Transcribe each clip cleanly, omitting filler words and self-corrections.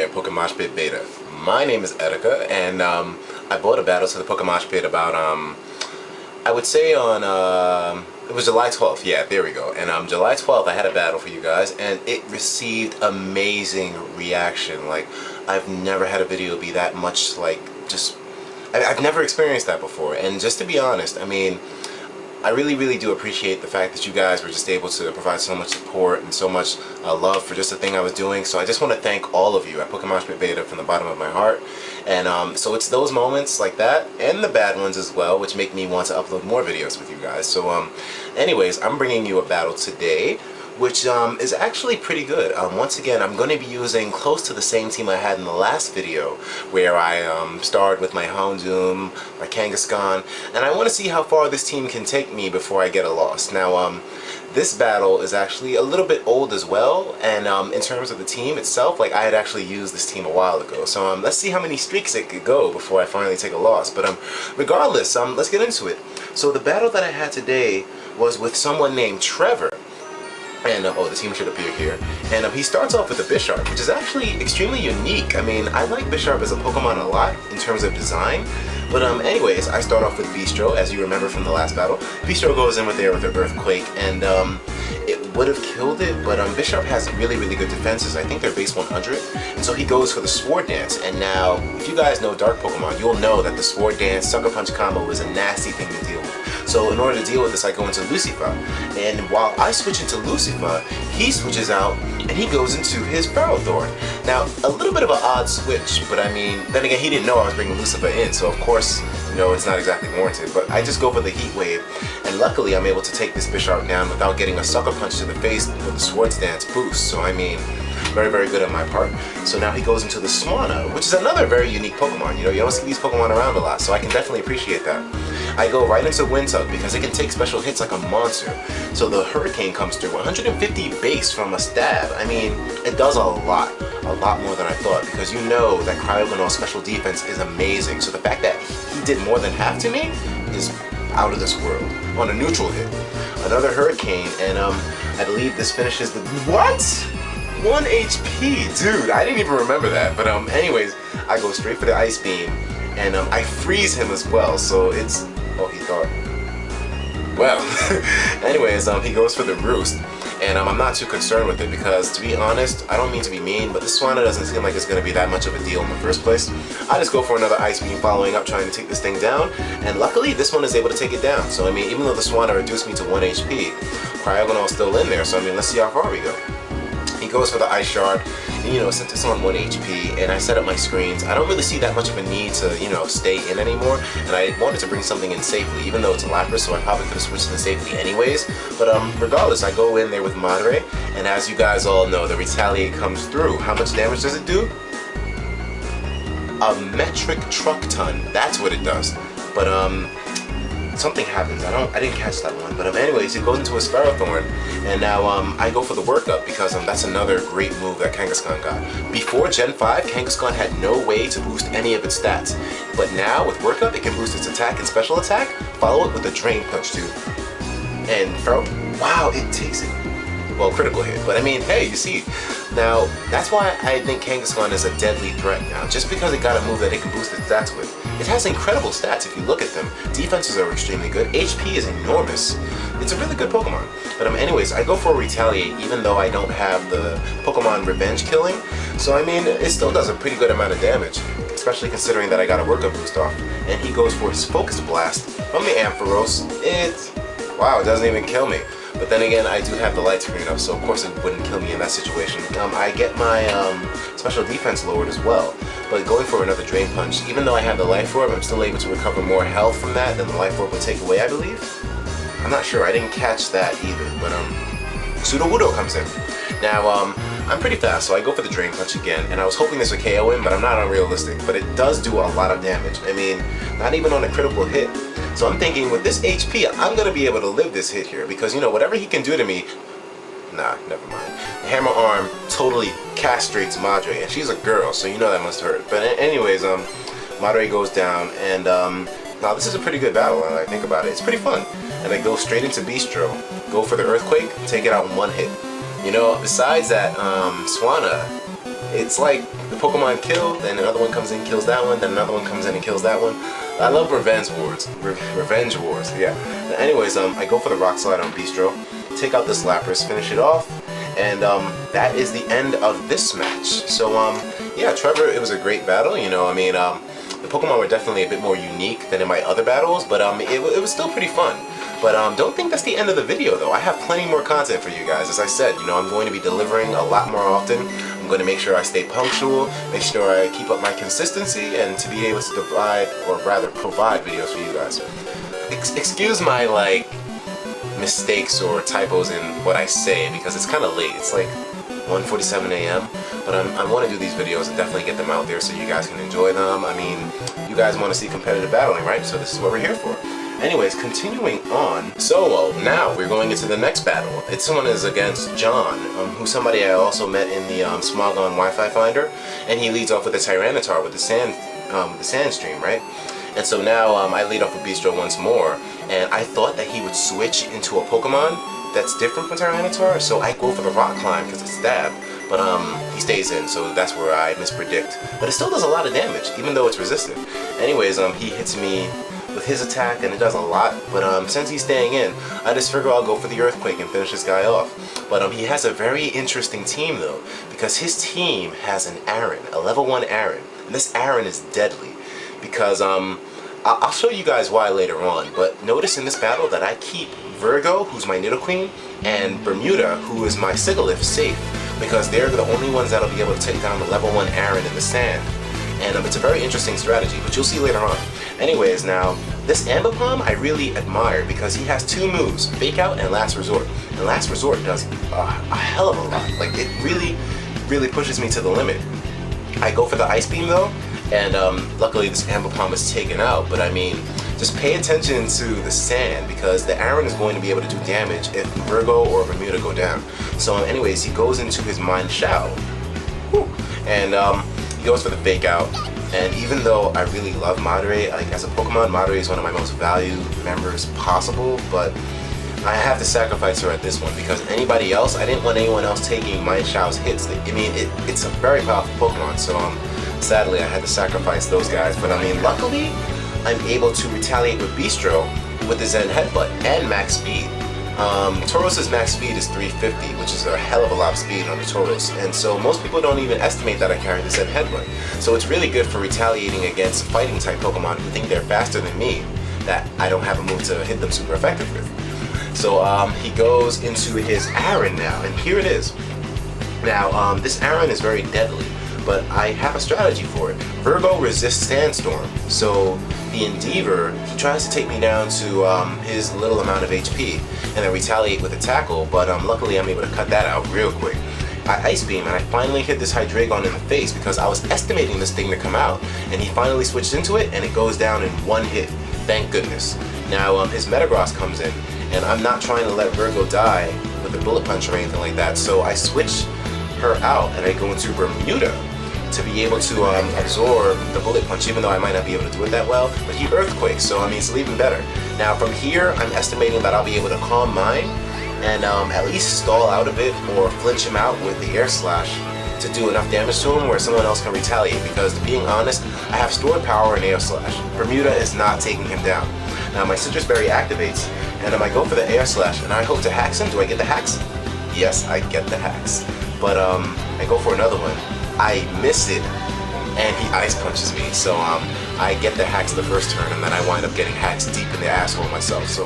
here, Pokemoshpitbeta. My name is Etika, and I bought a battle to the Pokemoshpit about, I would say on, it was July 12th, yeah, there we go. And July 12th, I had a battle for you guys, and it received amazing reaction. Like, I've never had a video be that much, like, I've never experienced that before. And just to be honest, I mean, I really do appreciate the fact that you guys were just able to provide so much support and so much love for just the thing I was doing. So I just want to thank all of you at Pokemoshpitbeta from the bottom of my heart. And so it's those moments like that and the bad ones as well which make me want to upload more videos with you guys. So anyways, I'm bringing you a battle today which is actually pretty good. Once again, I'm going to be using close to the same team I had in the last video, where I starred with my Houndoom, my Kangaskhan, and I want to see how far this team can take me before I get a loss. Now, this battle is actually a little bit old as well, and in terms of the team itself, like I had actually used this team a while ago. So let's see how many streaks it could go before I finally take a loss. But regardless, let's get into it. So the battle that I had today was with someone named Trevor. And oh, the team should appear here. And he starts off with a Bisharp, which is actually extremely unique. I mean, I like Bisharp as a Pokemon a lot in terms of design. But anyways, I start off with Bistro, as you remember from the last battle. Bistro goes in with an Earthquake, and it would have killed it, but Bisharp has really good defenses. I think they're base 100. And so he goes for the Sword Dance. And now, if you guys know Dark Pokemon, you'll know that the Sword Dance Sucker Punch combo is a nasty thing to deal with. So in order to deal with this, I go into Lucifer. And while I switch into Lucifer, he switches out and he goes into his Ferrothorn. Now, a little bit of an odd switch, but I mean, then again, he didn't know I was bringing Lucifer in, so of course, you know, it's not exactly warranted. But I just go for the Heat Wave, and luckily I'm able to take this Bisharp down without getting a Sucker Punch to the face with the Swords Dance boost. So I mean, very good on my part. So now he goes into the Swanna, which is another very unique Pokemon. You know, you don't see these Pokemon around a lot, so I can definitely appreciate that. I go right into Windtug because it can take special hits like a monster. So the Hurricane comes through, 150 base from a stab. I mean, it does a lot more than I thought, because you know that Cryogonal's special defense is amazing. So the fact that he did more than half to me is out of this world on a neutral hit. Another Hurricane, and I believe this finishes the... What? 1 HP, dude, I didn't even remember that. But anyways, I go straight for the Ice Beam, and I freeze him as well, so it's... Oh, he thought... Well, anyways, he goes for the Roost, and I'm not too concerned with it because, to be honest, I don't mean to be mean, but this Swanna doesn't seem like it's going to be that much of a deal in the first place. I just go for another Ice Beam following up, trying to take this thing down, and luckily this one is able to take it down. So, I mean, even though the Swanna reduced me to 1 HP, Cryogonal's still in there, so I mean, let's see how far we go. He goes for the Ice Shard, and you know, since it's on 1 HP, and I set up my screens, I don't really see that much of a need to, you know, stay in anymore, and I wanted to bring something in safely, even though it's a Lapras, so I probably could have switched in safely anyways. But regardless, I go in there with Madre, and as you guys all know, the Retaliate comes through. How much damage does it do? A metric truck ton, that's what it does. But something happens. I didn't catch that one. But anyways, he goes into his Ferrothorn, and now I go for the Workup because that's another great move that Kangaskhan got. Before Gen 5, Kangaskhan had no way to boost any of its stats. But now with Workup, it can boost its attack and special attack, follow it with a Drain Punch too. And wow, it takes it. Well, critical hit, but I mean, hey, you see. Now, that's why I think Kangaskhan is a deadly threat now, just because it got a move that it can boost its stats with. It has incredible stats if you look at them. Defenses are extremely good. HP is enormous. It's a really good Pokemon. But anyways, I go for a Retaliate, even though I don't have the Pokemon Revenge Killing. So I mean, it still does a pretty good amount of damage, especially considering that I got a Workup boost off. And he goes for his Focus Blast from the Ampharos. Wow, it doesn't even kill me. But then again, I do have the light screen up, so of course it wouldn't kill me in that situation. I get my special defense lowered as well. But going for another Drain Punch, even though I have the Life Orb, I'm still able to recover more health from that than the Life Orb would take away, I believe. I'm not sure, I didn't catch that either, but Sudowoodo comes in. Now, I'm pretty fast, so I go for the Drain Punch again, and I was hoping this would KO him, but I'm not unrealistic. But it does do a lot of damage. I mean, not even on a critical hit. So I'm thinking, with this HP, I'm going to be able to live this hit here, because, you know, whatever he can do to me, nah, never mind. The Hammer Arm totally castrates Madre, and she's a girl, so you know that must hurt. But anyways, Madre goes down, and now this is a pretty good battle, and I think about it. It's pretty fun. And I go straight into Bistro, go for the Earthquake, take it out in 1 hit. You know, besides that, Swanna, It's like the Pokemon kill, then another one comes in, kills that one, then another one comes in and kills that one. I love revenge wars. Revenge wars, yeah. Anyways, I go for the Rock Slide on Bistro, take out this Lapras, finish it off, and that is the end of this match. So yeah, Trevor, it was a great battle. You know, I mean, the Pokemon were definitely a bit more unique than in my other battles, but it was still pretty fun. But don't think that's the end of the video though. I have plenty more content for you guys. As I said, you know, I'm going to be delivering a lot more often. I'm going to make sure I stay punctual, make sure I keep up my consistency, and to be able to provide videos for you guys. Excuse my like mistakes or typos in what I say, because it's kind of late. It's like 1:47 a.m. But I want to do these videos and definitely get them out there so you guys can enjoy them. I mean, you guys want to see competitive battling, right? So this is what we're here for. Anyways, continuing on. So now we're going into the next battle. This one is against John, who's somebody I also met in the Smogon Wi-Fi Finder, and he leads off with the Tyranitar with the sand stream, right? And so now I lead off with Bistro once more, and I thought that he would switch into a Pokemon that's different from Tyranitar, so I go for the Rock Climb because it's stab, but he stays in, so that's where I mispredict. But it still does a lot of damage, even though it's resistant. Anyways, he hits me with his attack, and it does a lot, but since he's staying in, I just figure I'll go for the Earthquake and finish this guy off. But he has a very interesting team though, because his team has an Aaron, a level 1 Aaron, and this Aaron is deadly, because I'll show you guys why later on, but notice in this battle that I keep Virgo, who's my Nidoqueen, and Bermuda, who is my Sigilyph, safe, because they're the only ones that'll be able to take down the level 1 Aaron in the sand. And it's a very interesting strategy, but you'll see later on. Anyways, now, this Ambipom I really admire because he has 2 moves, Fake Out and Last Resort. And Last Resort does a hell of a lot. Like, it really pushes me to the limit. I go for the Ice Beam though, and luckily this Ambipom is taken out, but I mean, just pay attention to the sand because the Aaron is going to be able to do damage if Virgo or Bermuda go down. So anyways, he goes into his Mind Shao. And he goes for the Fake Out, and even though I really love Moderate, like as a Pokemon, Moderate is one of my most valued members possible, but I have to sacrifice her at this one because anybody else, I didn't want anyone else taking Mind Shao's hits. I mean, it's a very powerful Pokemon, so sadly I had to sacrifice those guys, but I mean, luckily I'm able to retaliate with Bistro with the Zen Headbutt and max speed. Tauros' max speed is 350, which is a hell of a lot of speed on the Tauros, and so most people don't even estimate that I carry the Zen Headbutt. So it's really good for retaliating against fighting type Pokemon who think they're faster than me, that I don't have a move to hit them super effective with. So he goes into his Aaron now, and here it is. Now this Aaron is very deadly, but I have a strategy for it. Virgo resists Sandstorm, so the Endeavor, he tries to take me down to his little amount of HP and then retaliate with a Tackle, but luckily I'm able to cut that out real quick. I Ice Beam and I finally hit this Hydreigon in the face because I was estimating this thing to come out, and he finally switched into it and it goes down in one hit. Thank goodness. Now his Metagross comes in, and I'm not trying to let Virgo die with a Bullet Punch or anything like that, so I switch her out and I go into Bermuda to be able to absorb the Bullet Punch, even though I might not be able to do it that well, but he Earthquakes, so I mean, it's even better. Now from here, I'm estimating that I'll be able to Calm Mind and at least stall out a bit or flinch him out with the Air Slash to do enough damage to him where someone else can retaliate, because being honest, I have stored power in Air Slash. Bermuda is not taking him down. Now my Citrus Berry activates, and I go for the Air Slash, and I hope to Hacks him. Do I get the Hacks? Yes, I get the Hacks. But I go for another one. I miss it, and he Ice Punches me, so I get the Hacks the first turn, and then I wind up getting Hacks deep in the asshole myself, so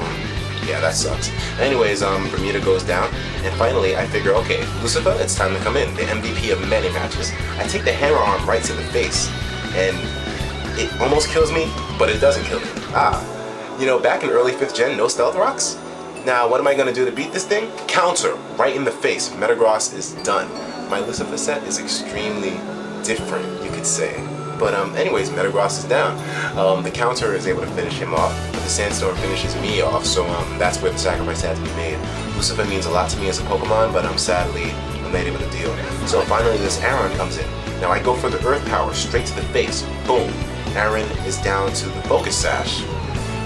yeah, that sucks. Anyways, Bermuda goes down, and finally I figure, okay, Lucifer, it's time to come in, the MVP of many matches. I take the Hammer Arm right to the face, and it almost kills me, but it doesn't kill me. You know, back in early 5th gen, no Stealth Rocks? Now, what am I going to do to beat this thing? Counter, right in the face. Metagross is done. My Lucifer set is extremely different, you could say. But anyways, Metagross is down. The counter is able to finish him off, but the Sandstorm finishes me off, so that's where the sacrifice had to be made. Lucifer means a lot to me as a Pokemon, but sadly, I'm not able to deal. So finally, this Aaron comes in. Now I go for the Earth Power straight to the face. Boom. Aaron is down to the Focus Sash.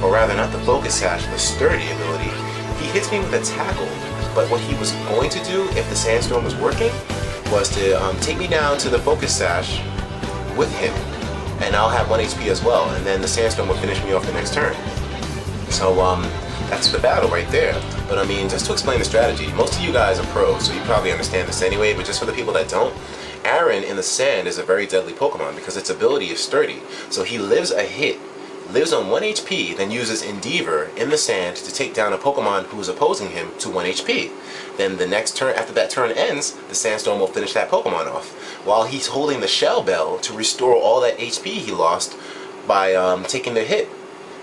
Or rather, not the Focus Sash, the Sturdy ability. He hits me with a Tackle, but what he was going to do if the Sandstorm was working, was to take me down to the focus sash with him, and I'll have 1 HP as well, and then the sandstorm will finish me off the next turn. So that's the battle right there. But I mean, just to explain the strategy, most of you guys are pros, so you probably understand this anyway, but just for the people that don't, Aaron in the sand is a very deadly Pokemon because its ability is sturdy. So he lives a hit, lives on 1 HP, then uses Endeavor in the sand to take down a Pokemon who's opposing him to 1 HP. Then the next turn, after that turn ends, the sandstorm will finish that Pokemon off, while he's holding the Shell Bell to restore all that HP he lost by taking the hit.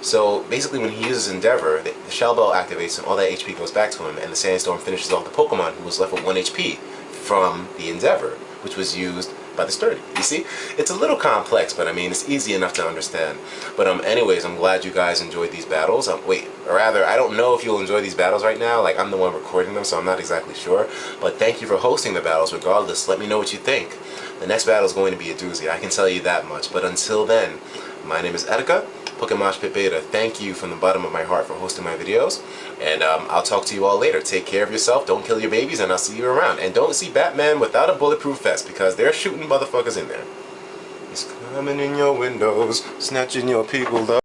So basically when he uses Endeavor, the Shell Bell activates and all that HP goes back to him, and the sandstorm finishes off the Pokemon who was left with 1 HP from the Endeavor, which was used by the sturdy. You see, it's a little complex, but I mean, it's easy enough to understand. But anyways, I'm glad you guys enjoyed these battles. Wait, or rather, I don't know if you'll enjoy these battles right now. Like, I'm the one recording them, so I'm not exactly sure. But thank you for hosting the battles. Regardless, let me know what you think. The next battle is going to be a doozy. I can tell you that much. But until then, my name is Etika, Pokemoshpitbeta. Thank you from the bottom of my heart for hosting my videos, and I'll talk to you all later. Take care of yourself, don't kill your babies, and I'll see you around. And don't see Batman without a bulletproof vest, because they're shooting motherfuckers in there. He's coming in your windows, snatching your people up.